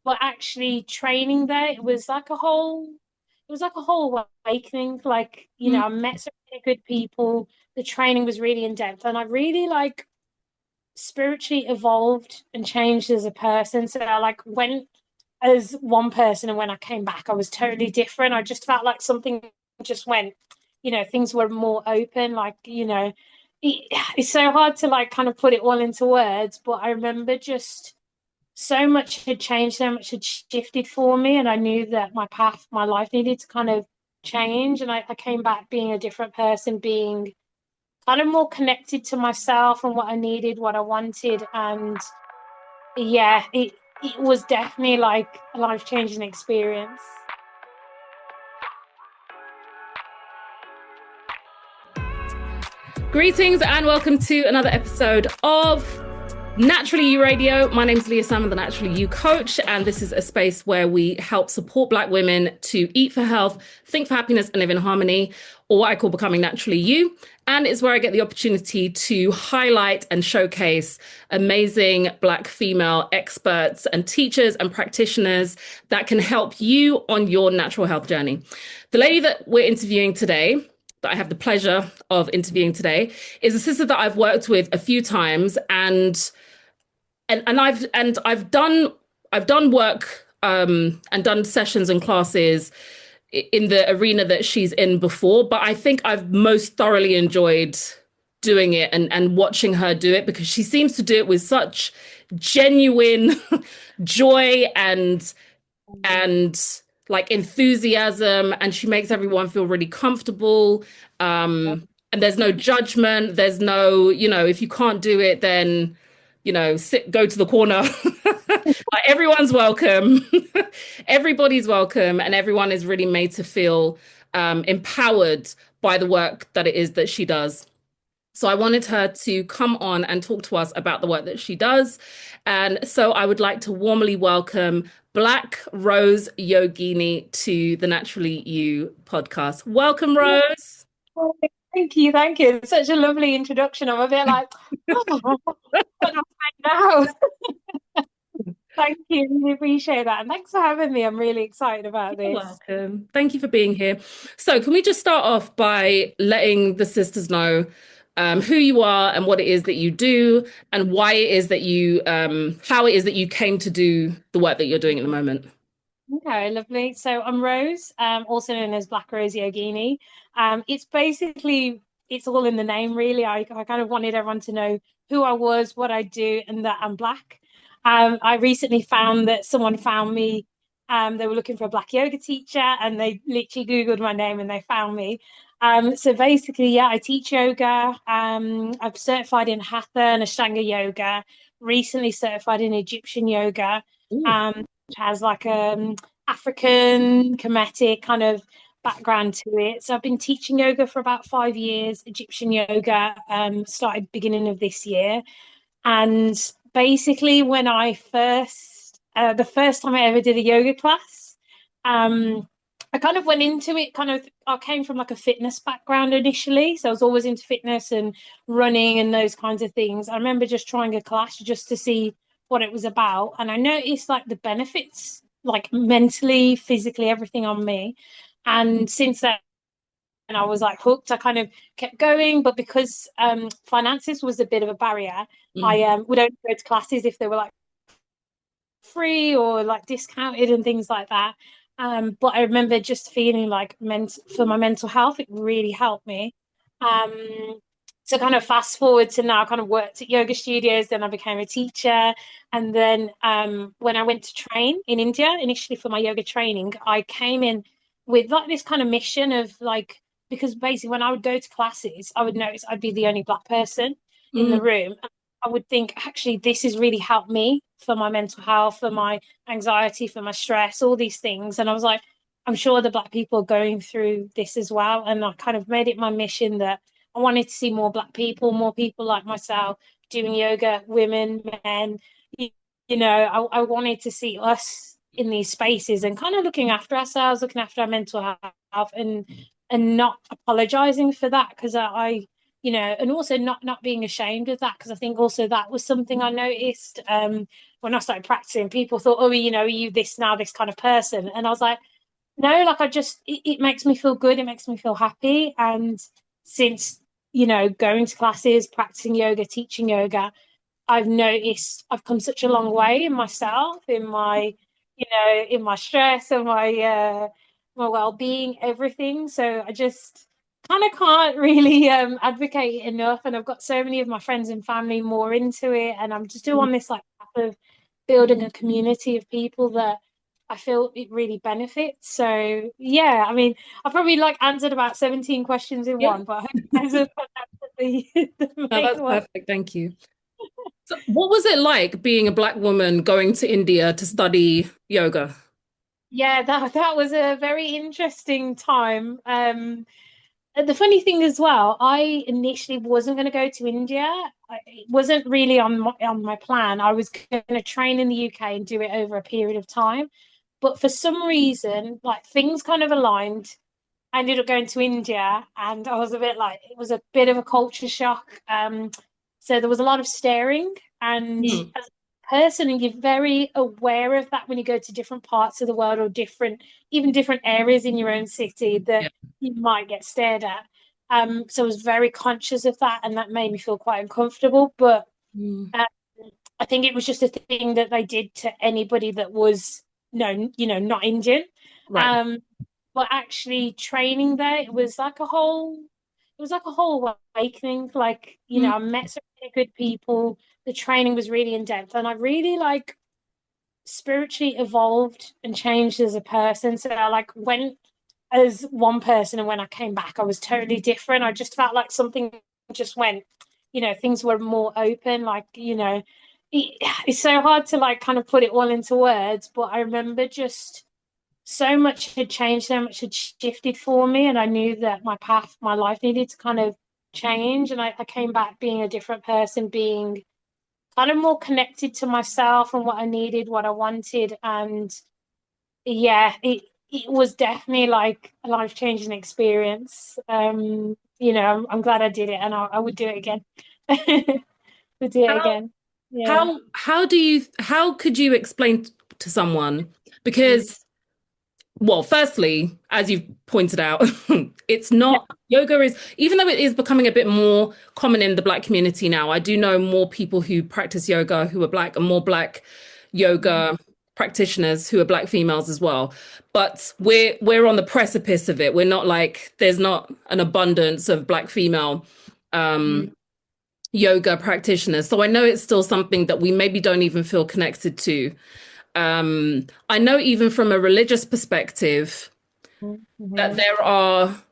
But actually training there, it was like a whole awakening. Like, Mm. I met some really good people. The training was really in depth, and I really like spiritually evolved and changed as a person. So I like went as one person, and when I came back, I was totally different. I just felt like something just went, things were more open. Like, it's so hard to like kind of put it all into words, but I remember just so much had changed, so much had shifted for me, and I knew that my path, my life needed to kind of change. And I came back being a different person, being kind of more connected to myself and what I needed, what I wanted. And yeah, it was definitely like a life-changing experience. Greetings and welcome to another episode of Naturally You Radio. My name's Leah Sam, I'm the Naturally You coach, and this is a space where we help support Black women to eat for health, think for happiness, and live in harmony, or what I call becoming naturally you. And it's where I get the opportunity to highlight and showcase amazing Black female experts and teachers and practitioners that can help you on your natural health journey. The lady that we're interviewing today, that I have the pleasure of interviewing today, is a sister that I've worked with a few times, and I've done work and done sessions and classes in the arena that she's in before, but I think I've most thoroughly enjoyed doing it and watching her do it, because she seems to do it with such genuine joy and like enthusiasm, and she makes everyone feel really comfortable. And there's no judgment, there's no, if you can't do it, then go to the corner. Like, everyone's welcome. Everybody's welcome, and everyone is really made to feel empowered by the work that it is that she does. So I wanted her to come on and talk to us about the work that she does. And so I would like to warmly welcome Black Rose Yogini to the Naturally You podcast. Welcome, Rose. Thank you, thank you. It's such a lovely introduction. I'm a bit like, oh, what do I say now? Thank you, really appreciate that. And thanks for having me. I'm really excited about You're this. welcome. Thank you for being here. So, can we just start off by letting the sisters know who you are and what it is that you do, and why it is that how it is that you came to do the work that you're doing at the moment? Okay, lovely. So I'm Rose, also known as Black Rose Yogini. It's basically, it's all in the name, really. I kind of wanted everyone to know who I was, what I do, and that I'm Black. I recently found that someone found me. They were looking for a Black yoga teacher, and they literally Googled my name and they found me. So basically, yeah, I teach yoga. I've certified in Hatha and Ashtanga yoga. Recently certified in Egyptian yoga. Ooh. Um, has like African Kamitic kind of background to it. So I've been teaching yoga for about 5 years. Egyptian yoga started beginning of this year, and basically when I first the first time I ever did a yoga class, I kind of went into it kind of, I came from like a fitness background initially, so I was always into fitness and running and those kinds of things. I remember just trying a class just to see what it was about, and I noticed like the benefits, like mentally, physically, everything on me. And since then I was like hooked. I kind of kept going, but because finances was a bit of a barrier, Mm. I would only go to classes if they were like free or like discounted and things like that. But I remember just feeling like for my mental health, it really helped me. Um, so kind of fast forward to now, I kind of worked at yoga studios, then I became a teacher. And then when I went to train in India, initially for my yoga training, I came in with like this kind of mission of like, because basically when I would go to classes, I would notice I'd be the only Black person in Mm. the room. I would think, actually, this has really helped me for my mental health, for my anxiety, for my stress, all these things. And I was like, I'm sure the Black people are going through this as well. And I kind of made it my mission that I wanted to see more people like myself doing yoga, women, men. You, I wanted to see us in these spaces and kind of looking after ourselves, looking after our mental health, and not apologizing for that, because and also not being ashamed of that, because I think also that was something I noticed when I started practicing. People thought, oh, are you this now, this kind of person? And I was like, no, like it makes me feel good. It makes me feel happy. And since, going to classes, practicing yoga, teaching yoga, I've noticed I've come such a long way in myself, in my stress and my well-being, everything. So I just kind of can't really advocate it enough. And I've got so many of my friends and family more into it, and I'm just doing this like path of building a community of people that I feel it really benefits. So yeah, I mean, I probably like answered about 17 questions in Yeah. one, but I hope those have the No, main that's one. perfect. Thank you. So what was it like being a Black woman going to India to study yoga? Yeah, that was a very interesting time. The funny thing as well, I initially wasn't going to go to India. It wasn't really on my plan. I was going to train in the UK and do it over a period of time. But for some reason, like things kind of aligned. I ended up going to India, and I was a bit like, it was a bit of a culture shock. So there was a lot of staring, and Hmm. as a person, and you're very aware of that when you go to different parts of the world, or even different areas in your own city that Yeah. you might get stared at. So I was very conscious of that, and that made me feel quite uncomfortable. But Mm. um, I think it was just a thing that they did to anybody that was no, not Indian. Right. Um, but actually training there, it was like a whole awakening. Like, Mm. I met some really good people. The training was really in depth, and I really like spiritually evolved and changed as a person. So I like went as one person, and when I came back, I was totally different. I just felt like something just went, things were more open. Like, it's so hard to like kind of put it all into words, but I remember just so much had changed, so much had shifted for me, and I knew that my path, my life needed to kind of change. And I came back being a different person, being kind of more connected to myself and what I needed, what I wanted. And yeah, it was definitely like a life-changing experience. I'm glad I did it, and I would do it again. Would do it How again. Yeah. how could you explain to someone? Because, well, firstly, as you've pointed out, it's Yeah. not yoga is, even though it is becoming a bit more common in the Black community now, I do know more people who practice yoga who are Black, and more Black yoga practitioners who are Black females as well. But we're on the precipice of it. We're not like, there's not an abundance of Black female Mm. yoga practitioners. So I know it's still something that we maybe don't even feel connected to. I know even from a religious perspective that Mm-hmm. there are,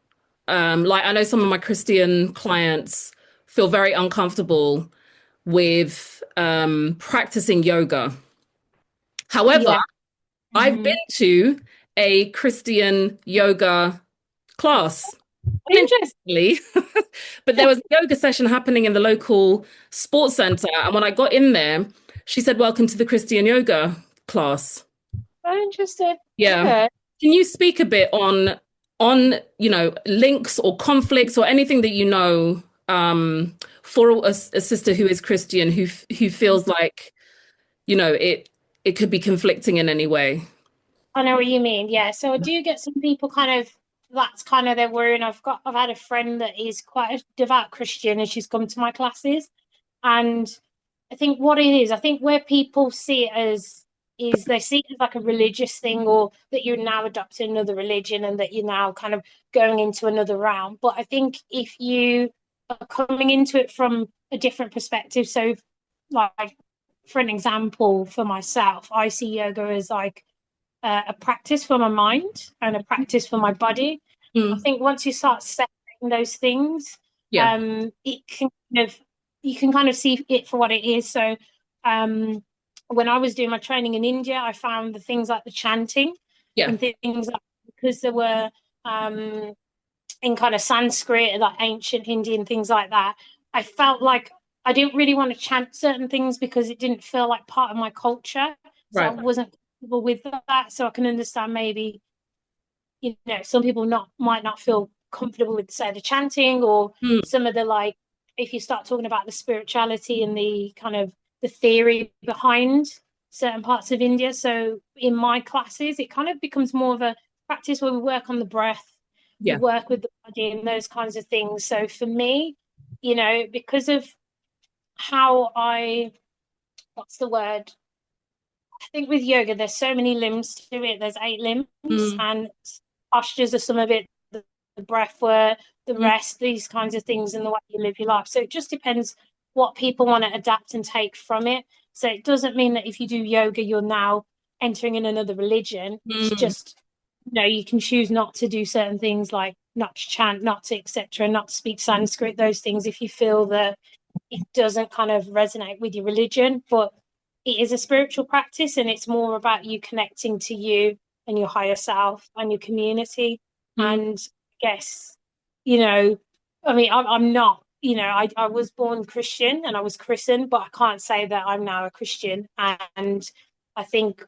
like, I know some of my Christian clients feel very uncomfortable with practicing yoga. However, Yeah. I've been Mm-hmm. to a Christian yoga class, Interesting. unintentionally, but there was a yoga session happening in the local sports center. And when I got in there, she said, "Welcome to the Christian yoga class." Interesting. Yeah. Okay. Can you speak a bit on links or conflicts or anything that you know, for a sister who is Christian who feels like, it could be conflicting in any way? I know what you mean. Yeah. So I do get some people that's kind of their worry. And I've had a friend that is quite a devout Christian, and she's come to my classes. And I think what it is, I think where people see it as is they see it as like a religious thing, or that you're now adopting another religion and that you're now kind of going into another realm. But I think if you are coming into it from a different perspective, so like for an example, for myself, I see yoga as like a practice for my mind and a practice for my body. I Mm, think once you start separating those things, yeah, it can kind of you can kind of see it for what it is. So, when I was doing my training in India, I found the things like the chanting yeah, and things like, because there were um, in kind of Sanskrit, like ancient Indian things like that. I felt like I didn't really want to chant certain things because it didn't feel like part of my culture. So I right. wasn't comfortable with that. So I can understand maybe, some people not might not feel comfortable with, say, the chanting, or Mm, some of the like if you start talking about the spirituality and the kind of the theory behind certain parts of India. So in my classes, it kind of becomes more of a practice where we work on the breath, we Yeah. work with the body and those kinds of things. So for me, you know, because of how what's the word? I think with yoga, there's so many limbs to it. There's 8 limbs, Mm, and postures are some of it, the breath work, the mm, rest, these kinds of things, and the way you live your life. So it just depends what people want to adapt and take from it. So it doesn't mean that if you do yoga, you're now entering in another religion. It's mm, just, you know, you can choose not to do certain things like not to chant, not to etc., not to speak Sanskrit, those things if you feel that it doesn't kind of resonate with your religion. But it is a spiritual practice, and it's more about you connecting to you and your higher self and your community. mm, And I guess, you know, I mean, I'm not, you know, I was born Christian and I was christened, but I can't say that I'm now a Christian. And I think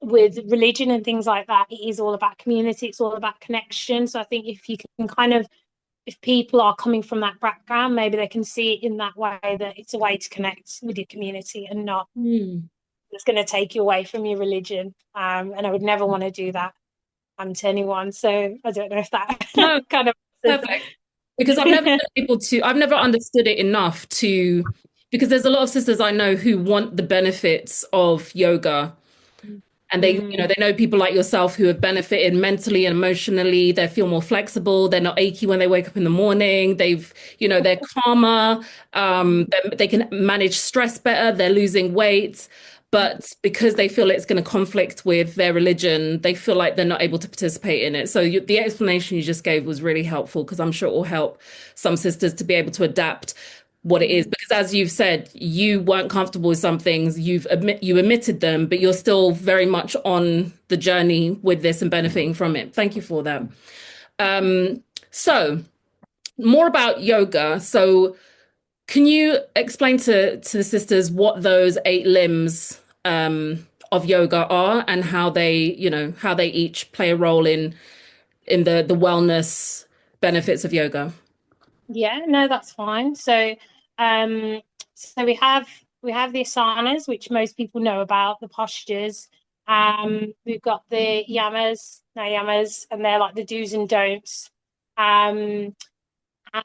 with religion and things like that, it is all about community, it's all about connection. So I think if you can kind of, if people are coming from that background, maybe they can see it in that way, that it's a way to connect with your community and not mm. it's going to take you away from your religion. And I would never want to do that to anyone. So I don't know if that No, kind of perfect. Because I've never understood it enough to, because there's a lot of sisters I know who want the benefits of yoga. And they, you know, Mm, they know people like yourself who have benefited mentally and emotionally. They feel more flexible. They're not achy when they wake up in the morning. They've, you know, they're calmer. They can manage stress better. They're losing weight. But because they feel it's going to conflict with their religion, they feel like they're not able to participate in it. So the explanation you just gave was really helpful because I'm sure it will help some sisters to be able to adapt what it is, because as you've said, you weren't comfortable with some things, you admitted them, but you're still very much on the journey with this and benefiting from it. Thank you for that. So more about yoga. So can you explain to the sisters what those 8 limbs of yoga are and how they, you know, how they each play a role in the wellness benefits of yoga? yeah, no, that's fine. Um, so we have the asanas, which most people know about, the postures. We've got the yamas, and they're like the do's and don'ts. Um,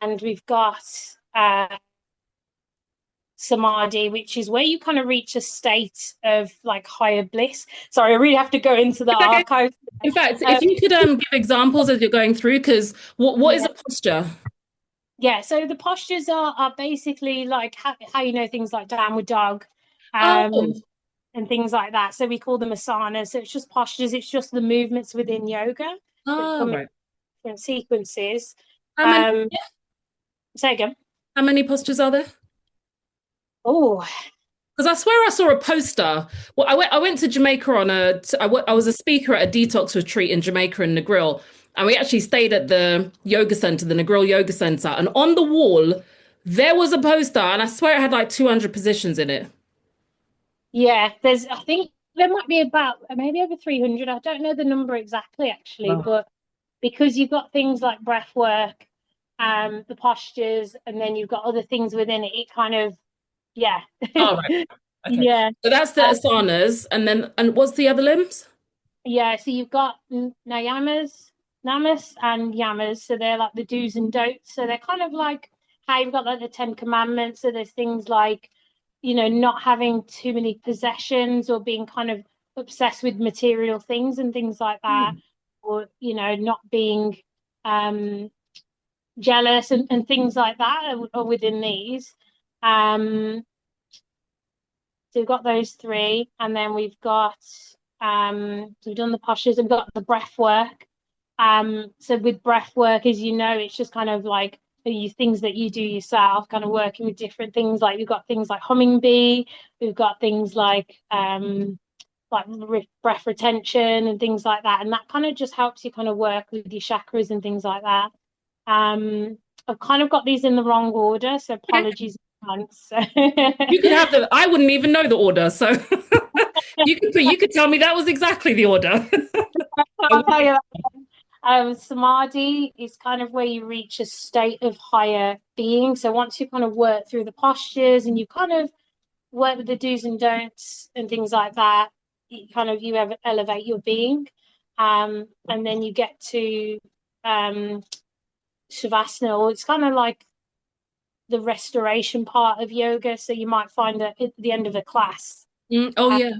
and we've got samadhi, which is where you kind of reach a state of like higher bliss. Sorry, I really have to go into the Okay. archives. In fact, Um, if you could give examples as you're going through, because what is yeah, a posture? yeah. So the postures are basically like how you know things like downward dog, Oh, and things like that. So we call them asanas. So it's just postures. It's just the movements within yoga that oh, come in right. different sequences. How many? Um, Say again. How many postures are there? Oh, Because I swear I saw a poster. Well, I went to Jamaica on I was a speaker at a detox retreat in Jamaica in Negril, and we actually stayed at the yoga center, the Negril Yoga Center, and on the wall there was a poster, and I swear it had like 200 positions in it. yeah. I think there might be about maybe over 300. I don't know the number exactly, actually, Wow. but because you've got things like breath work, the postures, and then you've got other things within it, it kind of, yeah. All right. Okay. Yeah. So that's the Uh, asanas, and what's the other limbs? yeah, so you've got namas and yamas, so they're like the do's and don'ts. So they're kind of like how you've got like the Ten Commandments. So there's things like, you know, not having too many possessions or being kind of obsessed with material things and things like that, or, you know, not being um jealous and things like that are within these. So we've got those three, and then we've got so we've done the postures and got the breath work. So with breath work, as you know, it's just kind of like you things that you do yourself, kind of working with different things. Like we've got things like humming bee, we've got things like breath retention and things like that, and that kind of just helps you kind of work with your chakras and things like that. Um, I've kind of got these in the wrong order, so Okay. apologies in advance. You could have the. I wouldn't even know the order, so you could tell me that was exactly the order. I'll tell you that. Samadhi is kind of where you reach a state of higher being. So once you kind of work through the postures and you kind of work with the do's and don'ts and things like that, you elevate your being. And then you get to Shavasana, or it's kind of like the restoration part of yoga. So you might find that at the end of a class, Oh yeah.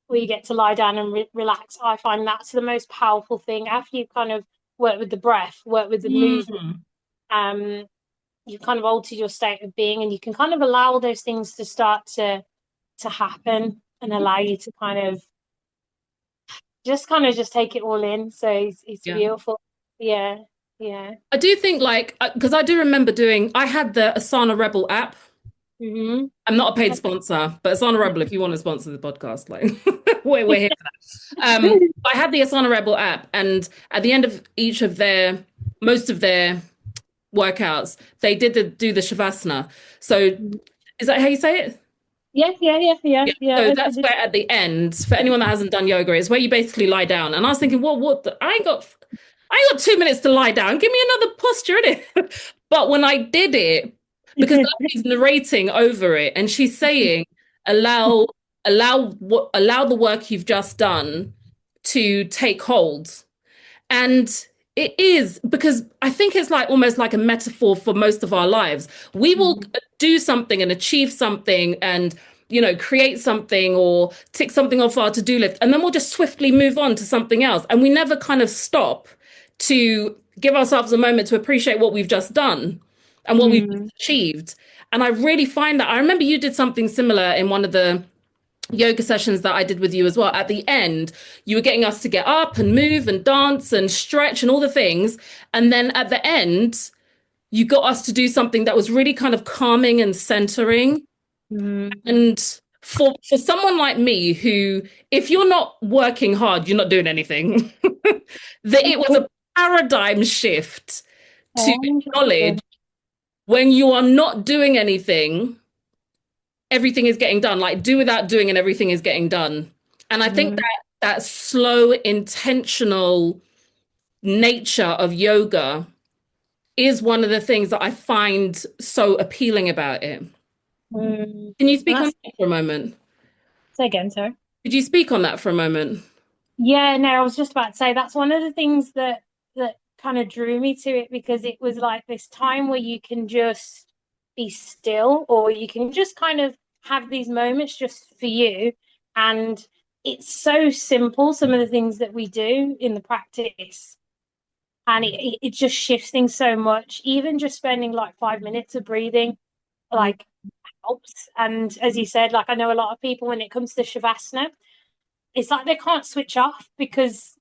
where you get to lie down and relax. I find that's the most powerful thing. After you kind of work with the breath, work with the movement, Mm. you kind of alter your state of being, and you can kind of allow those things to start to happen and allow you to kind of just take it all in. So it's Yeah. beautiful. Yeah, yeah. I do think like because I do remember I had the Asana Rebel app. Mm-hmm. I'm not a paid sponsor, but Asana Rebel, if you want to sponsor the podcast, like we're here for that. I had the Asana Rebel app, and at the end of most of their workouts, they did do the Shavasana. So is that how you say it? Yeah, yeah, yeah, yeah, Yeah. yeah. So that's where at the end, for anyone that hasn't done yoga, is where you basically lie down. And I was thinking, well, I ain't got 2 minutes to lie down. Give me another posture in it. But when I did it, because she's narrating over it and she's saying, allow, allow the work you've just done to take hold. And it is because I think it's like almost like a metaphor for most of our lives. We will do something and achieve something and create something or tick something off our to-do list, and then we'll just swiftly move on to something else. And we never kind of stop to give ourselves a moment to appreciate what we've just done and what we've Mm. achieved. And I really find that I remember you did something similar in one of the yoga sessions that I did with you as well. At the end, you were getting us to get up and move and dance and stretch and all the things. And then at the end, you got us to do something that was really kind of calming and centering. Mm. And for someone like me who, if you're not working hard, you're not doing anything, that it was a paradigm shift to Oh, acknowledge interesting. when you are not doing anything, everything is getting done. Like do without doing and everything is getting done. And I think Mm. that slow, intentional nature of yoga is one of the things that I find so appealing about it. Mm. Can you And speak on that's, that for a moment? say again, sorry. Could you speak on that for a moment? Yeah, no, I was just about to say that's one of the things that kind of drew me to it, because it was like this time where you can just be still, or you can just kind of have these moments just for you. And it's so simple, some of the things that we do in the practice. And it just shifts things so much. Even just spending like 5 minutes of breathing, Mm. like helps. And as you said, like I know a lot of people when it comes to Shavasana, it's like they can't switch off, because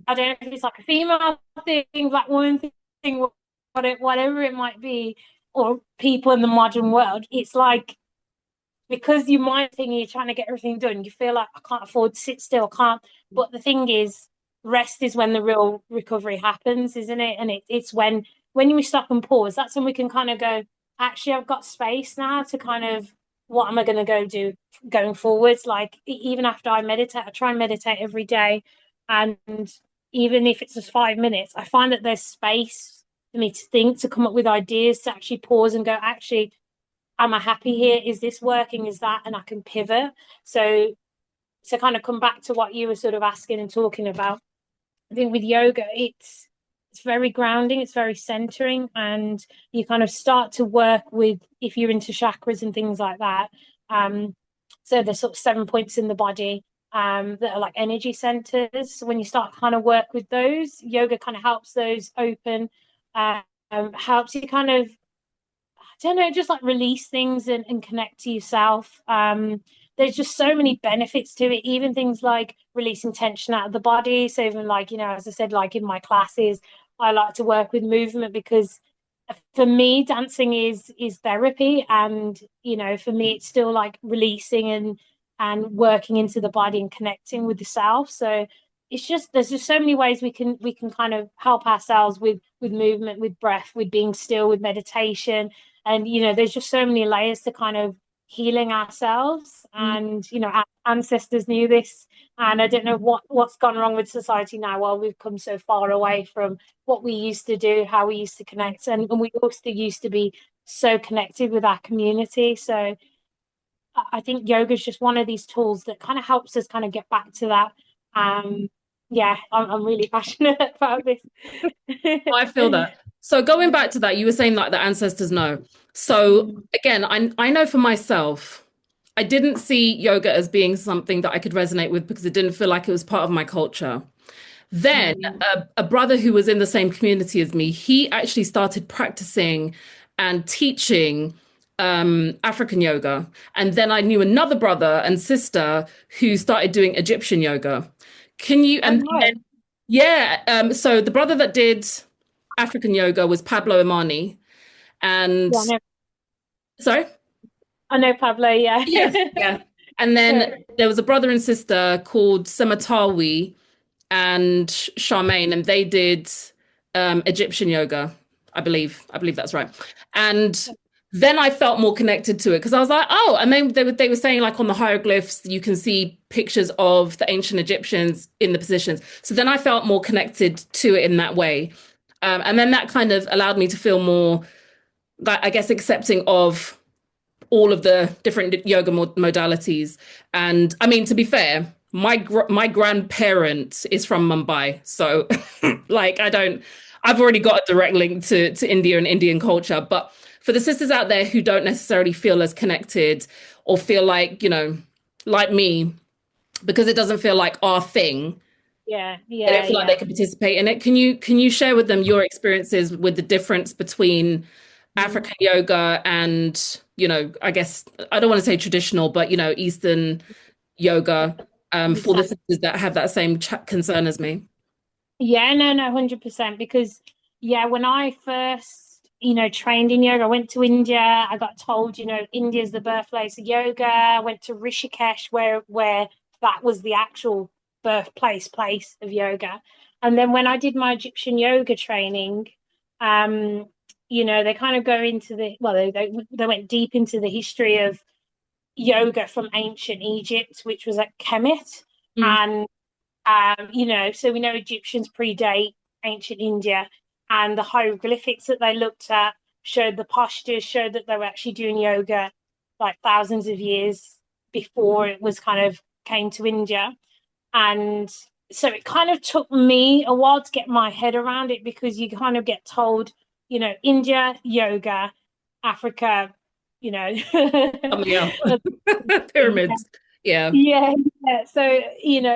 I don't know if it's like a female thing, black woman thing, whatever it might be, or people in the modern world. It's like because you mind thinking you're trying to get everything done, you feel like I can't afford to sit still, can't. But the thing is, rest is when the real recovery happens, isn't it? And it's when we stop and pause, that's when we can kind of go, actually, I've got space now to kind of, what am I going to go do going forwards? Like even after I meditate, I try and meditate every day, and even if it's just 5 minutes, I find that there's space for me to think, to come up with ideas, to actually pause and go, actually, am I happy here? Is this working? Is that? And I can pivot. So to kind of come back to what you were sort of asking and talking about, I think with yoga, it's very grounding, it's very centering, and you kind of start to work with, if you're into chakras and things like that. So there's sort of 7 points in the body that are like energy centers. So when you start kind of work with those, yoga kind of helps those open, helps you kind of, I don't know, just like release things and connect to yourself. There's just so many benefits to it, even things like releasing tension out of the body. So even like, as I said, like in my classes, I like to work with movement, because for me, dancing is therapy. And, for me, it's still like releasing and working into the body and connecting with the self. So it's just, there's just so many ways we can kind of help ourselves with movement, with breath, with being still, with meditation. And there's just so many layers to kind of healing ourselves. And, you know, our ancestors knew this. And I don't know what's gone wrong with society now. Well, we've come so far away from what we used to do, how we used to connect. And we also used to be so connected with our community. So I think yoga is just one of these tools that kind of helps us kind of get back to that. Yeah, I'm really passionate about this. I feel that. So going back to that, you were saying like the ancestors know. So Mm, again, I know for myself, I didn't see yoga as being something that I could resonate with because it didn't feel like it was part of my culture. Then mm. a brother who was in the same community as me, he actually started practicing and teaching African yoga. And then I knew another brother and sister who started doing Egyptian yoga. Can you, Oh, and right. yeah, so the brother that did African yoga was Pablo Imani. And Yeah, sorry? I know Pablo, yeah. Yes, yeah. And then Yeah. there was a brother and sister called Sematawi and Charmaine, and they did Egyptian yoga, I believe. I believe that's right. And then I felt more connected to it because I was like, oh, and then they were saying like on the hieroglyphs, you can see pictures of the ancient Egyptians in the positions. So then I felt more connected to it in that way. And then that kind of allowed me to feel more, like, I guess, accepting of all of the different yoga modalities. And I mean, to be fair, my grandparent is from Mumbai, so like I've already got a direct link to India and Indian culture. But for the sisters out there who don't necessarily feel as connected or feel like, like me, because it doesn't feel like our thing, Yeah, they don't yeah, feel like they yeah. can participate in it. Can you share with them your experiences with the difference between Mm, African yoga and, I guess I don't want to say traditional, but Eastern yoga, for the exactly. sisters that have that same concern as me? Yeah, no, 100%. Because, yeah, when I first, trained in yoga, I went to India. I got told, India's the birthplace of yoga. I went to Rishikesh, where that was the actual place of yoga. And then when I did my Egyptian yoga training, um, they kind of go into they went deep into the history of yoga from ancient Egypt, which was at Kemet. Mm. And so we know Egyptians predate ancient India, and the hieroglyphics that they looked at showed the postures, showed that they were actually doing yoga like thousands of years before it was kind of came to India. And so it kind of took me a while to get my head around it, because you kind of get told, India, yoga, Africa, you know, Something else. Pyramids. Yeah. yeah, yeah. So,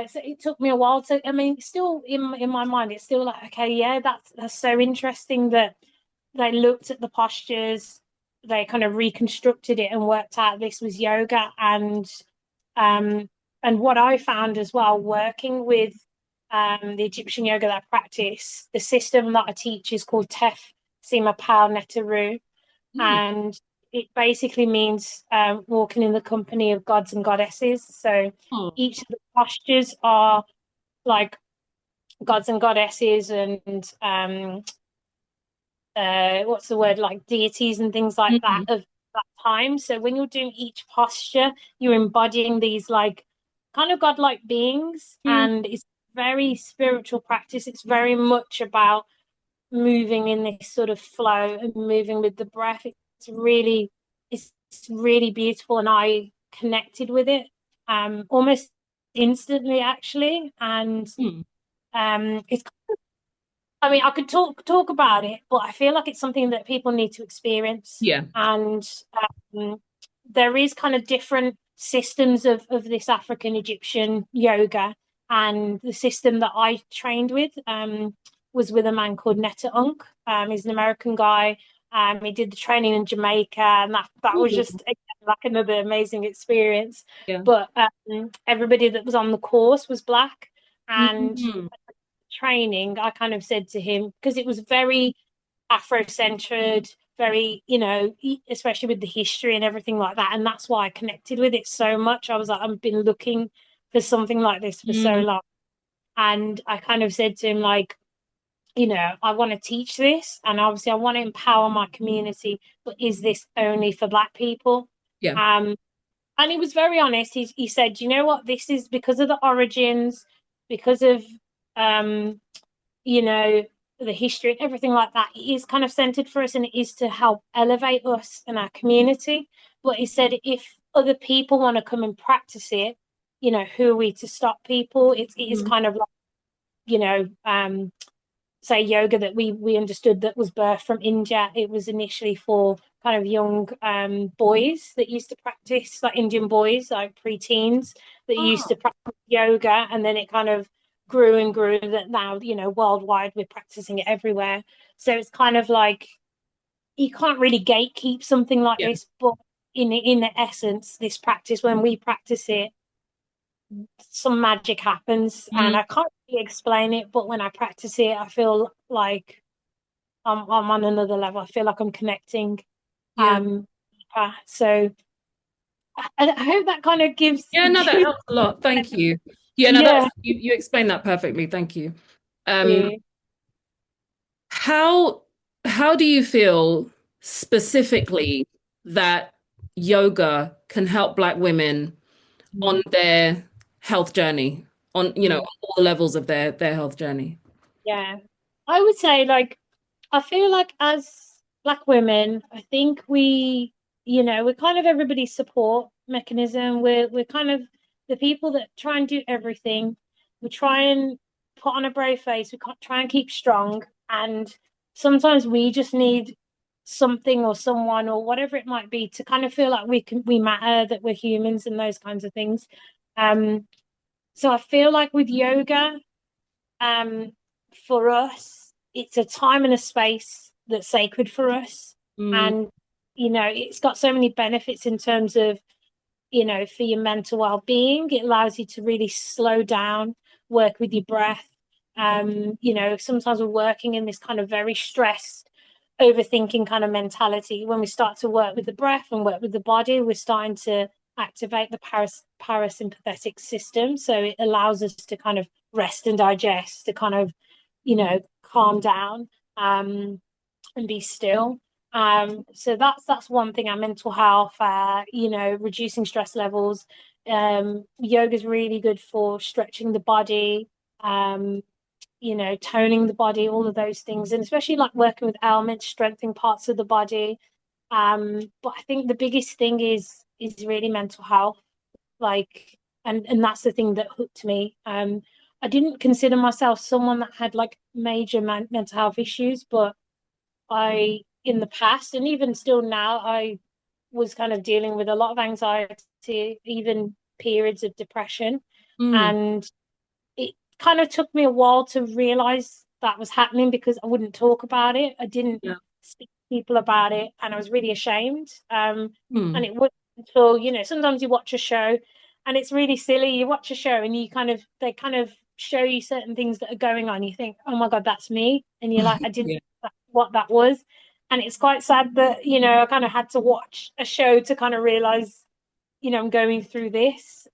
so it took me a while to, I mean, still in my mind, it's still like, okay, yeah, that's so interesting that they looked at the postures, they kind of reconstructed it and worked out this was yoga. Um and what I found as well, working with the Egyptian yoga that I practice, the system that I teach is called Tef Sima Pal Netaru, Mm. and it basically means walking in the company of gods and goddesses. So Oh. each of the postures are like gods and goddesses, and what's the word, like deities and things like that Mm. of that time. So when you're doing each posture, you're embodying these like kind of godlike beings, Mm. and it's very spiritual practice. It's very much about moving in this sort of flow and moving with the breath. It's really beautiful, and I connected with it almost instantly, actually. And Mm. it's, I mean, I could talk about it, but I feel like it's something that people need to experience. Yeah. And um, there is kind of different systems of this African Egyptian yoga, and the system that I trained with was with a man called Netta Unk. He's an American guy. He did the training in Jamaica, and that was Ooh. just, again, like another amazing experience. Yeah. But everybody that was on the course was black, and Mm. training, I kind of said to him, because it was very Afro-centered, very, especially with the history and everything like that. And that's why I connected with it so much. I was like, I've been looking for something like this for so Mm. long. And I kind of said to him, like, I want to teach this, and obviously I want to empower my community, but is this only for Black people? Yeah. And he was very honest. He said, you know what, this is because of the origins, because of um, you know, the history and everything like that. It is kind of centered for us and it is to help elevate us and our community. But he said if other people want to come and practice it, who are we to stop people? It is Mm. kind of like, you know, say yoga that we understood that was birthed from India. It was initially for kind of young boys that used to practice, like Indian boys, like preteens that used Oh, to practice yoga, and then it kind of grew and grew that now, worldwide we're practicing it everywhere. So it's kind of like you can't really gatekeep something like yeah. this, but in the essence, this practice, when we practice it, some magic happens, and Mm. I can't really explain it, but when I practice it, I feel like I'm on another level. I feel like I'm connecting Yeah. deeper. So I hope that kind of gives Yeah, no, that helps a lot. Thank you. Yeah, no, yeah. you explained that perfectly. Thank you. Um, Yeah. how how do you feel specifically that yoga can help Black women on their health journey, on, on all the levels of their health journey? Yeah. I would say, like, I feel like as Black women, I think we're kind of everybody's support mechanism. We're kind of the people that try and do everything. We try and put on a brave face. We can't try and keep strong. And sometimes we just need something or someone or whatever it might be to kind of feel like we matter, that we're humans and those kinds of things. Um, so I feel like with yoga, um, for us, it's a time and a space that's sacred for us. Mm, And, it's got so many benefits in terms of, for your mental well-being. It allows you to really slow down, work with your breath. Sometimes we're working in this kind of very stressed, overthinking kind of mentality. When we start to work with the breath and work with the body, we're starting to activate the parasympathetic system. So it allows us to kind of rest and digest, to kind of, calm down and be still. So that's one thing. Our mental health, reducing stress levels. Yoga is really good for stretching the body, toning the body, all of those things, and especially like working with elements, strengthening parts of the body. But I think the biggest thing is really mental health, like, and that's the thing that hooked me. I didn't consider myself someone that had like major mental health issues, but in the past, and even still now, I was kind of dealing with a lot of anxiety, even periods of depression. mm, And it kind of took me a while to realize that was happening because I wouldn't talk about it. I didn't yeah. speak to people about it, and I was really ashamed. And Mm, it wasn't until, sometimes you watch a show and it's really silly. You watch a show and they kind of show you certain things that are going on. You think, oh my God, that's me. And you're like, I didn't yeah. know what that was. And it's quite sad that, I kind of had to watch a show to kind of realize, I'm going through this.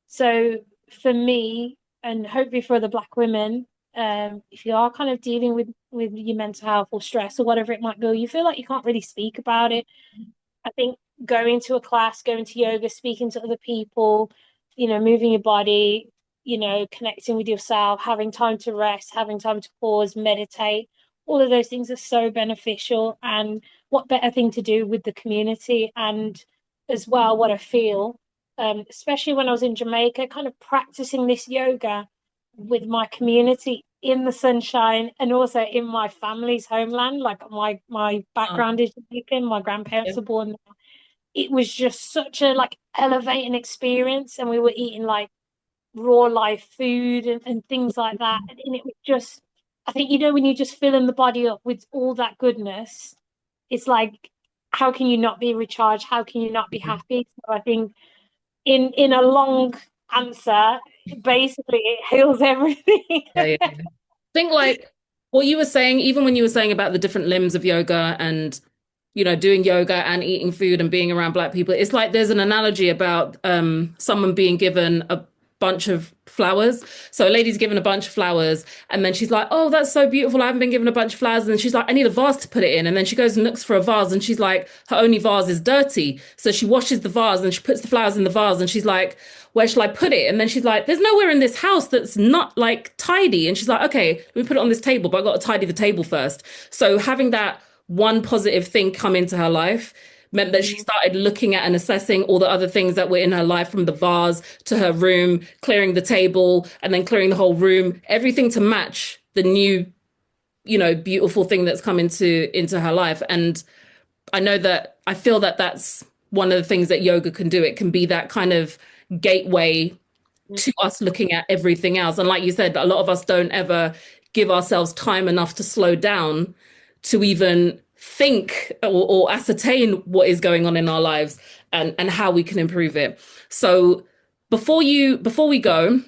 So for me, and hopefully for other Black women, if you are kind of dealing with your mental health or stress or whatever it might be, you feel like you can't really speak about it. I think going to a class, going to yoga, speaking to other people, moving your body, connecting with yourself, having time to rest, having time to pause, meditate, all of those things are so beneficial. And what better thing to do with the community? And as well, what I feel, especially when I was in Jamaica, kind of practicing this yoga with my community in the sunshine and also in my family's homeland. Like my Oh, background is Jamaican, my yeah. grandparents were born there. It was just such a like elevating experience, and we were eating like raw live food and things like that. And it was just, I think, when you just filling the body up with all that goodness, it's like, how can you not be recharged? How can you not be Yeah. happy? So I think in a long answer, basically it heals everything. Yeah, yeah, yeah. Think like what you were saying, even when you were saying about the different limbs of yoga and, doing yoga and eating food and being around Black people, it's like there's an analogy about someone being given a bunch of flowers. So a lady's given a bunch of flowers, and then she's like, oh, that's so beautiful. I haven't been given a bunch of flowers. And then she's like, I need a vase to put it in. And then she goes and looks for a vase, and she's like, her only vase is dirty. So she washes the vase and she puts the flowers in the vase, and she's like, where shall I put it? And then she's like, there's nowhere in this house that's not like tidy. And she's like, okay, let me put it on this table, but I got to tidy the table first. So having that one positive thing come into her life meant that she started looking at and assessing all the other things that were in her life, from the vase to her room, clearing the table and then clearing the whole room, everything to match the new, beautiful thing that's come into her life. And I feel that that's one of the things that yoga can do. It can be that kind of gateway to us looking at everything else. And like you said, a lot of us don't ever give ourselves time enough to slow down to even think or ascertain what is going on in our lives and how we can improve it. So before we go,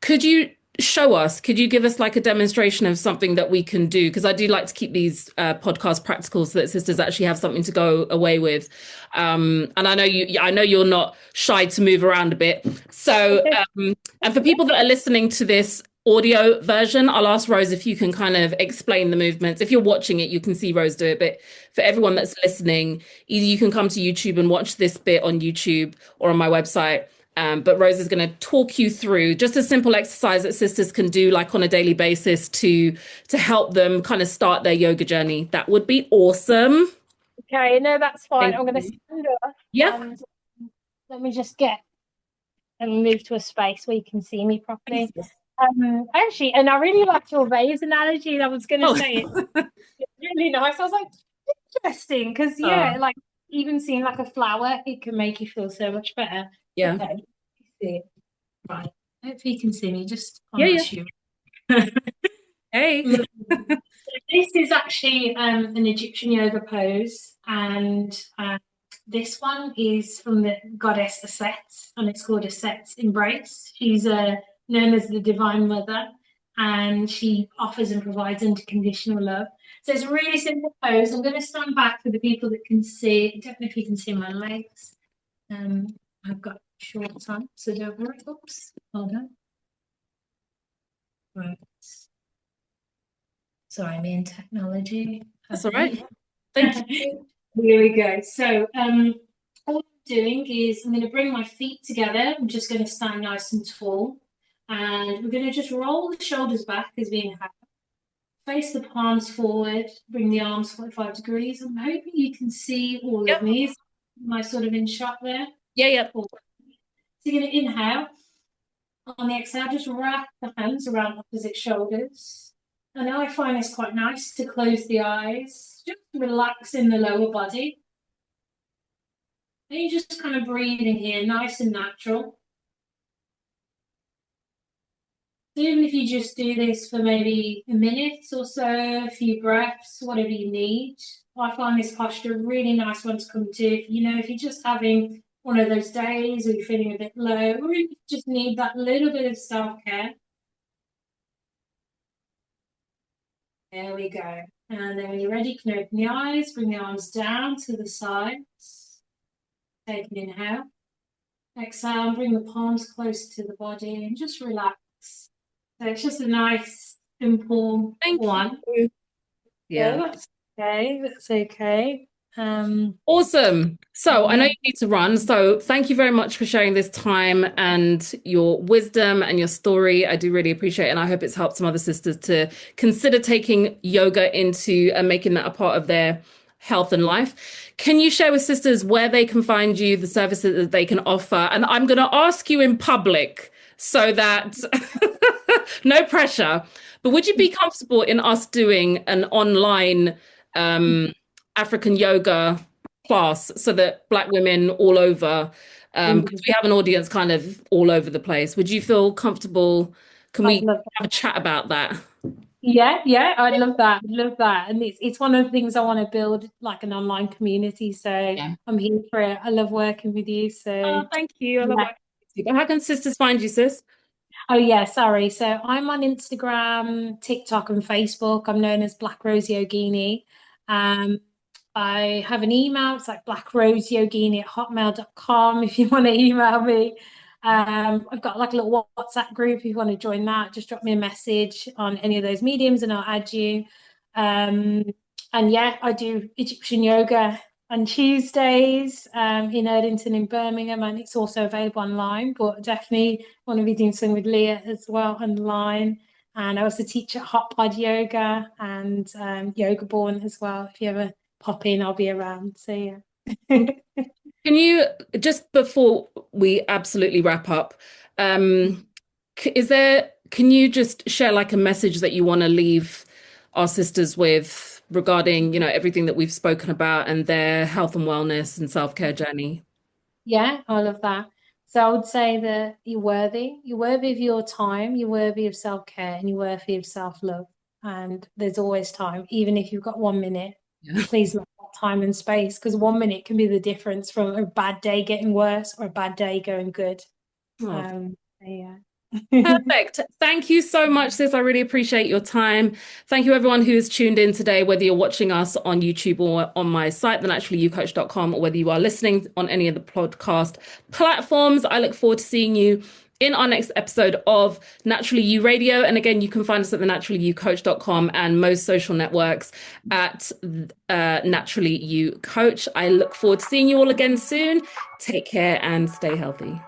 could you give us like a demonstration of something that we can do? Because I do like to keep these podcast practical so that sisters actually have something to go away with. And I know you're not shy to move around a bit. So, and for people that are listening to this audio version, I'll ask Rose if you can kind of explain the movements. If you're watching it, you can see Rose do it. But for everyone that's listening, either you can come to YouTube and watch this bit on YouTube or on my website. But Rose is going to talk you through just a simple exercise that sisters can do like on a daily basis to help them kind of start their yoga journey. That would be awesome. Okay, no, that's fine. Thank I'm going to you. stand up Yeah. and let me just get and move to a space where you can see me properly. Actually, and I really liked your vase analogy. I was going to say it's really nice. I was like, interesting, because like even seeing like a flower, it can make you feel so much better. Yeah. Okay. See. Right. Hopefully you can see me just on Yeah, my yeah. shoe. Hey. This is actually an Egyptian yoga pose, and this one is from the goddess Aset, and it's called Aset's Embrace. She's known as the Divine Mother, and she offers and provides unconditional love. So it's a really simple pose. I'm going to stand back for the people that can see. I don't know if you can see my legs. I've got shorts on, so don't worry. Oops, hold on. Right. Sorry, I'm in technology. That's all right. Thank you. Here we go. So all I'm doing is I'm going to bring my feet together. I'm just going to stand nice and tall. And we're going to just roll the shoulders back as we inhale. Face the palms forward, bring the arms 45 degrees. I'm hoping you can see all of me. Am I sort of in shot there? Yeah, yeah. So you're going to inhale. On the exhale, just wrap the hands around opposite shoulders. And I find it's quite nice to close the eyes, just relax in the lower body. And you're just kind of breathing here, nice and natural. So even if you just do this for maybe a minute or so, a few breaths, whatever you need, I find this posture a really nice one to come to. If you're just having one of those days or you're feeling a bit low, or you just need that little bit of self-care. There we go. And then when you're ready, you can open the eyes, bring the arms down to the sides. Take an inhale. Exhale, bring the palms close to the body and just relax. So it's just a nice, simple one. You. Yeah. That's okay. That's okay. Awesome. So I know you need to run. So thank you very much for sharing this time and your wisdom and your story. I do really appreciate it. And I hope it's helped some other sisters to consider taking yoga into and making that a part of their health and life. Can you share with sisters where they can find you, the services that they can offer? And I'm going to ask you in public so that no pressure, but would you be comfortable in us doing an online African yoga class so that Black women all over, because we have an audience kind of all over the place. Would you feel comfortable? Can we have a chat about that? Yeah, I'd love that. I'd love that. And it's one of the things I want to build, like an online community. So I'm here for it. I love working with you. So thank you. I love working with you. But how can sisters find you, sis? Oh yeah, sorry. So I'm on Instagram, TikTok, and Facebook. I'm known as Black Rose Yogini. I have an email. It's like blackroseyogini@hotmail.com if you want to email me. I've got like a little WhatsApp group. If you want to join that, just drop me a message on any of those mediums and I'll add you. Um, and yeah, I do Egyptian yoga on Tuesdays in Erdington in Birmingham, and it's also available online. But definitely want to be doing something with Leah as well online. And I also teach at Hot Pod Yoga and Yoga Born as well. If you ever pop in, I'll be around. So yeah. Can you, just before we absolutely wrap up, um, can you just share like a message that you want to leave our sisters with regarding, everything that we've spoken about and their health and wellness and self-care journey? Yeah, I love that. So I would say that you're worthy. You're worthy of your time. You're worthy of self-care and you're worthy of self-love. And there's always time, even if you've got 1 minute. Yeah. Please make that time and space because 1 minute can be the difference from a bad day getting worse or a bad day going good. Oh, Yeah. perfect. Thank you so much, sis. I really appreciate your time. Thank you, everyone who has tuned in today, whether you're watching us on YouTube or on my site, thenaturallyyoucoach.com, or whether you are listening on any of the podcast platforms. I look forward to seeing you in our next episode of Naturally You Radio. And again, you can find us at thenaturallyyoucoach.com and most social networks at Naturally You Coach. I look forward to seeing you all again soon. Take care and stay healthy.